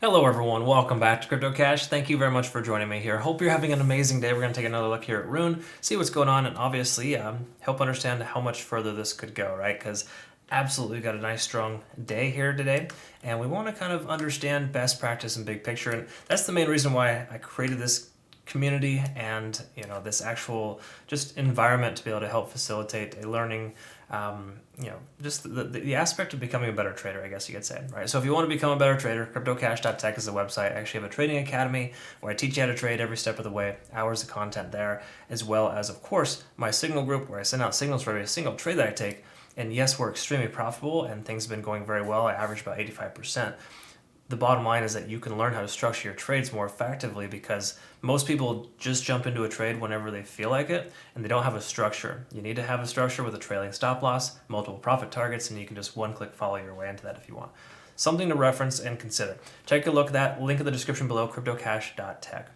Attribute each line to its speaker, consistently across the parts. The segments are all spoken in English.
Speaker 1: Hello everyone, welcome back to CryptoCache. Thank you very much for joining me here. Hope you're having an amazing day. We're going to take another look here at Rune, see what's going on, and obviously help understand how much further this could go, right? Because absolutely got a nice strong day here today, and we want to kind of understand best practice and big picture, and that's the main reason why I created this community and this actual just environment to be able to help facilitate a learning just the aspect of becoming a better trader, I guess you could say, right? So if you want to become a better trader, CryptoCache.tech is the website. I actually have a trading academy where I teach you how to trade every step of the way, hours of content there, as well as, of course, my signal group where I send out signals for every single trade that I take. And yes, we're extremely profitable and things have been going very well. I average about 85%. The bottom line is that you can learn how to structure your trades more effectively because most people just jump into a trade whenever they feel like it and they don't have a structure. You need to have a structure with a trailing stop loss, multiple profit targets, and you can just one-click follow your way into that if you want. Something to reference and consider. Take a look at that. Link in the description below, CryptoCache.tech.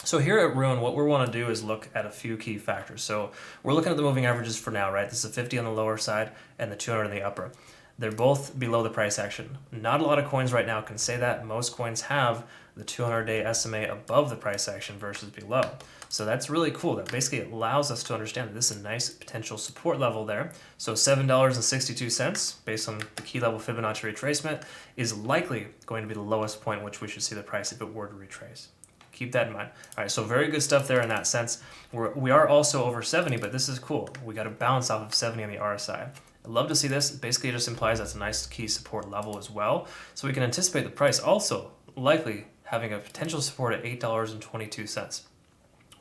Speaker 1: So here at Rune, what we want to do is look at a few key factors. So we're looking at the moving averages for now, right? This is a 50 on the lower side and the 200 on the upper. They're both below the price action. Not a lot of coins right now can say that. Most coins have the 200-day SMA above the price action versus below. So that's really cool. That basically allows us to understand that this is a nice potential support level there. So $7.62, based on the key level Fibonacci retracement, is likely going to be the lowest point in which we should see the price if it were to retrace. Keep that in mind. All right, so very good stuff there in that sense. We are also over 70, but this is cool. We got to bounce off of 70 on the RSI. I'd love to see this. Basically, it just implies that's a nice key support level as well. So we can anticipate the price also likely having a potential support at $8.22.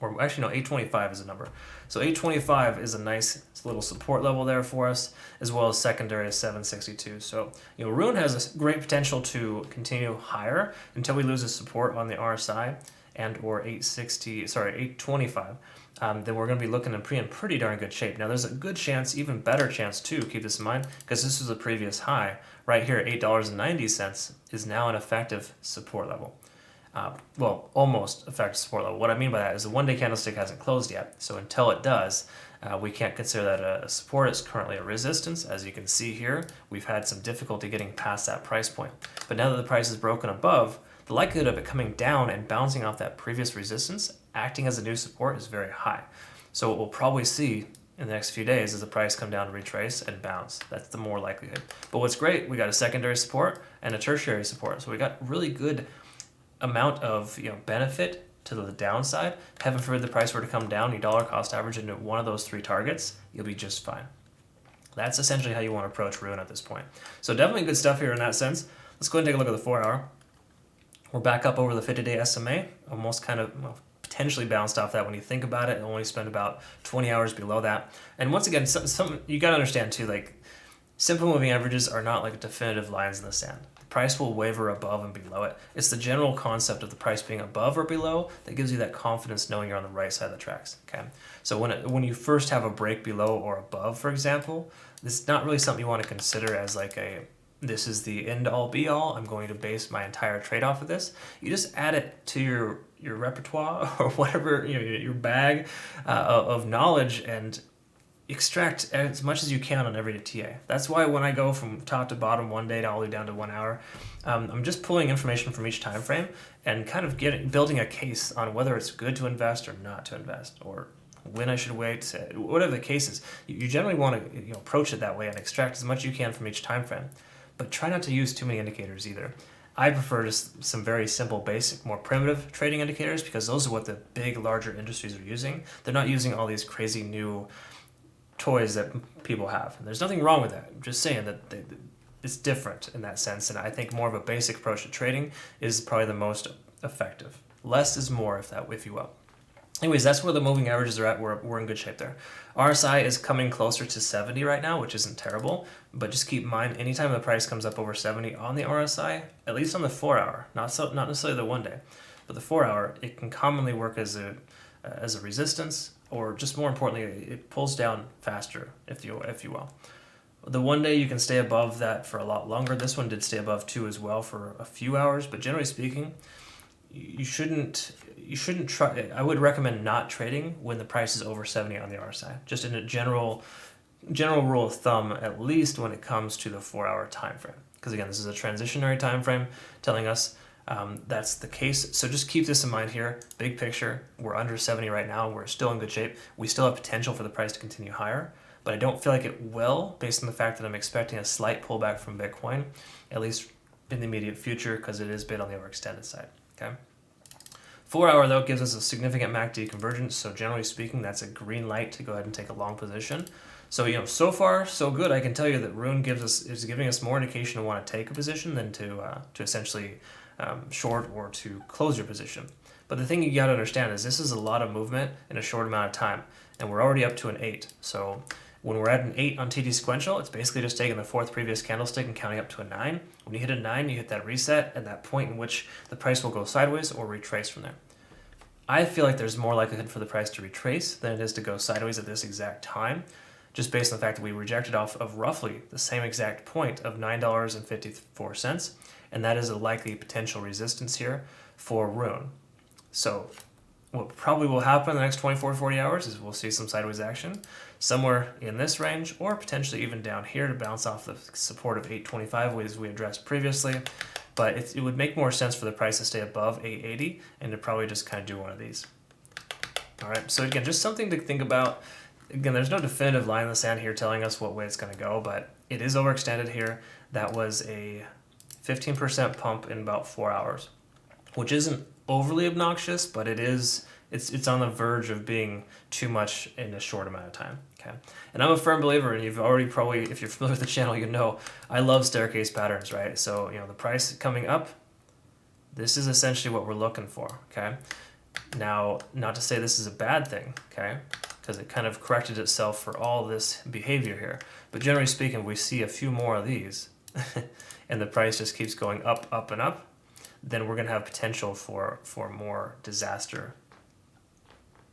Speaker 1: Or actually, no, 8.25 is a number. So 8.25 is a nice little support level there for us, as well as secondary at 7.62. So, Rune has a great potential to continue higher until we lose a support on the RSI and or 8.25. Then we're going to be looking in pretty darn good shape. Now, there's a good chance, even better chance too, keep this in mind, because this was a previous high. Right here at $8.90 is now an effective support level. Well, almost effective support level. What I mean by that is the one-day candlestick hasn't closed yet. So until it does, we can't consider that a support. It's currently a resistance. As you can see here, we've had some difficulty getting past that price point. But now that the price is broken above, the likelihood of it coming down and bouncing off that previous resistance, acting as a new support, is very high. So what we'll probably see in the next few days is the price come down, retrace, and bounce. That's the more likelihood. But what's great, we got a secondary support and a tertiary support. So we got really good amount of benefit to the downside. Heaven forbid the price were to come down, you dollar cost average into one of those three targets, you'll be just fine. That's essentially how you want to approach Rune at this point. So definitely good stuff here in that sense. Let's go ahead and take a look at the 4-hour. We're back up over the 50-day SMA, almost kind of potentially bounced off that when you think about it, and only spent about 20 hours below that. And once again, some you got to understand too, like simple moving averages are not like definitive lines in the sand. The price will waver above and below it. It's the general concept of the price being above or below that gives you that confidence knowing you're on the right side of the tracks. Okay, so when you first have a break below or above, for example, this is not really something you want to consider as like this is the end all be all. I'm going to base my entire trade off of this. You just add it to your repertoire or whatever, your bag of knowledge, and extract as much as you can on every TA. That's why when I go from top to bottom one day to all the way down to 1 hour, I'm just pulling information from each time frame and kind of building a case on whether it's good to invest or not to invest, or when I should wait, whatever the case is. You generally want to approach it that way and extract as much as you can from each time frame. But try not to use too many indicators either. I prefer just some very simple, basic, more primitive trading indicators because those are what the big, larger industries are using. They're not using all these crazy new toys that people have. And there's nothing wrong with that. I'm just saying that it's different in that sense. And I think more of a basic approach to trading is probably the most effective. Less is more, if you will. Anyways, that's where the moving averages are at. We're in good shape there. RSI is coming closer to 70 right now, which isn't terrible, but just keep in mind, anytime the price comes up over 70 on the RSI, at least on the 4-hour, not necessarily the 1 day, but the 4-hour, it can commonly work as a resistance, or just more importantly, it pulls down faster, if you will. The 1 day you can stay above that for a lot longer. This one did stay above 2 as well for a few hours, but generally speaking, you shouldn't try. I would recommend not trading when the price is over 70 on the RSI. Just in a general rule of thumb, at least when it comes to the 4-hour time frame. Because again, this is a transitionary time frame telling us that's the case. So just keep this in mind here. Big picture, we're under 70 right now. We're still in good shape. We still have potential for the price to continue higher, but I don't feel like it will based on the fact that I'm expecting a slight pullback from Bitcoin, at least in the immediate future, because it is a bit on the overextended side. Okay. 4 hour though gives us a significant MACD convergence. So generally speaking, that's a green light to go ahead and take a long position. So, so far so good. I can tell you that Rune is giving us more indication to want to take a position than to essentially short or to close your position. But the thing you got to understand is this is a lot of movement in a short amount of time, and we're already up to an 8. So when we're at an 8 on TD sequential, it's basically just taking the 4th previous candlestick and counting up to a 9. When you hit a 9, you hit that reset at that point in which the price will go sideways or retrace from there. I feel like there's more likelihood for the price to retrace than it is to go sideways at this exact time, just based on the fact that we rejected off of roughly the same exact point of $9.54, and that is a likely potential resistance here for Rune. So what probably will happen in the next 24 to 40 hours is we'll see some sideways action somewhere in this range, or potentially even down here to bounce off the support of 825 as we addressed previously. But it would make more sense for the price to stay above 880 and to probably just kind of do one of these. All right, so again, just something to think about. Again, there's no definitive line in the sand here telling us what way it's going to go, but it is overextended here. That was a 15% pump in about 4 hours, which isn't overly obnoxious, but it's on the verge of being too much in a short amount of time. Okay, and I'm a firm believer, and you've already probably, if you're familiar with the channel, I love staircase patterns, right? So the price coming up, this is essentially what we're looking for. Okay, now not to say this is a bad thing, okay, because it kind of corrected itself for all this behavior here, but generally speaking, we see a few more of these, and the price just keeps going up, up, and up, then we're going to have potential for more disaster,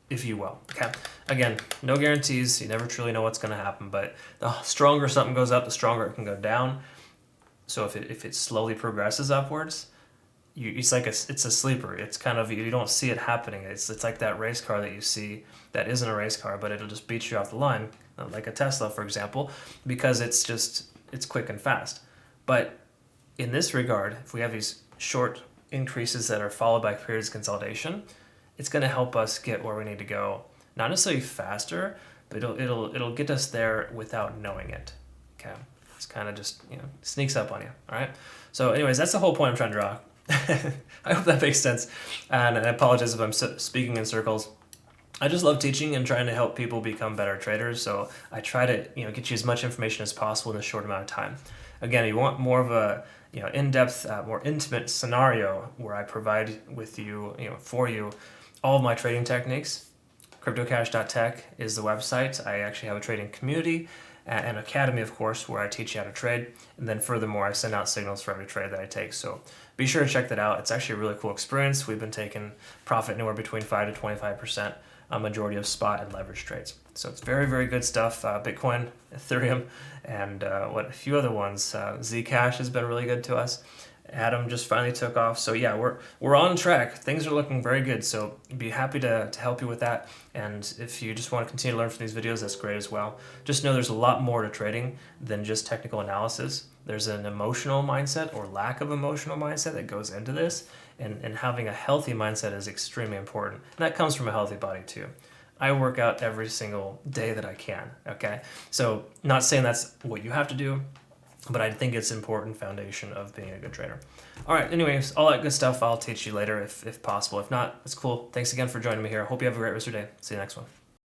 Speaker 1: if you will. Okay. Again, no guarantees. You never truly know what's going to happen, but the stronger something goes up, the stronger it can go down. So if it slowly progresses upwards, it's a sleeper. It's kind of, you don't see it happening. It's like that race car that you see that isn't a race car, but it'll just beat you off the line, like a Tesla, for example, because it's quick and fast. But in this regard, if we have these short increases that are followed by periods of consolidation, it's going to help us get where we need to go. Not necessarily faster, but it'll get us there without knowing it. Okay, it's kind of just sneaks up on you. All right. So, anyways, that's the whole point I'm trying to draw. I hope that makes sense, and I apologize if I'm speaking in circles. I just love teaching and trying to help people become better traders. So I try to get you as much information as possible in a short amount of time. Again, you want more of a in-depth, more intimate scenario where I provide with you, for you, all of my trading techniques. CryptoCache.tech is the website. I actually have a trading community, an academy, of course, where I teach you how to trade. And then furthermore, I send out signals for every trade that I take. So be sure to check that out. It's actually a really cool experience. We've been taking profit anywhere between 5 to 25%, a majority of spot and leverage trades. So it's very, very good stuff. Bitcoin, Ethereum, and a few other ones. Zcash has been really good to us. Atom just finally took off. So yeah, we're on track. Things are looking very good. So be happy to help you with that. And if you just want to continue to learn from these videos, that's great as well. Just know there's a lot more to trading than just technical analysis. There's an emotional mindset or lack of emotional mindset that goes into this. And having a healthy mindset is extremely important. And that comes from a healthy body too. I work out every single day that I can, okay? So not saying that's what you have to do, but I think it's an important foundation of being a good trader. All right, anyways, all that good stuff I'll teach you later if possible. If not, it's cool. Thanks again for joining me here. Hope you have a great rest of your day. See you next one.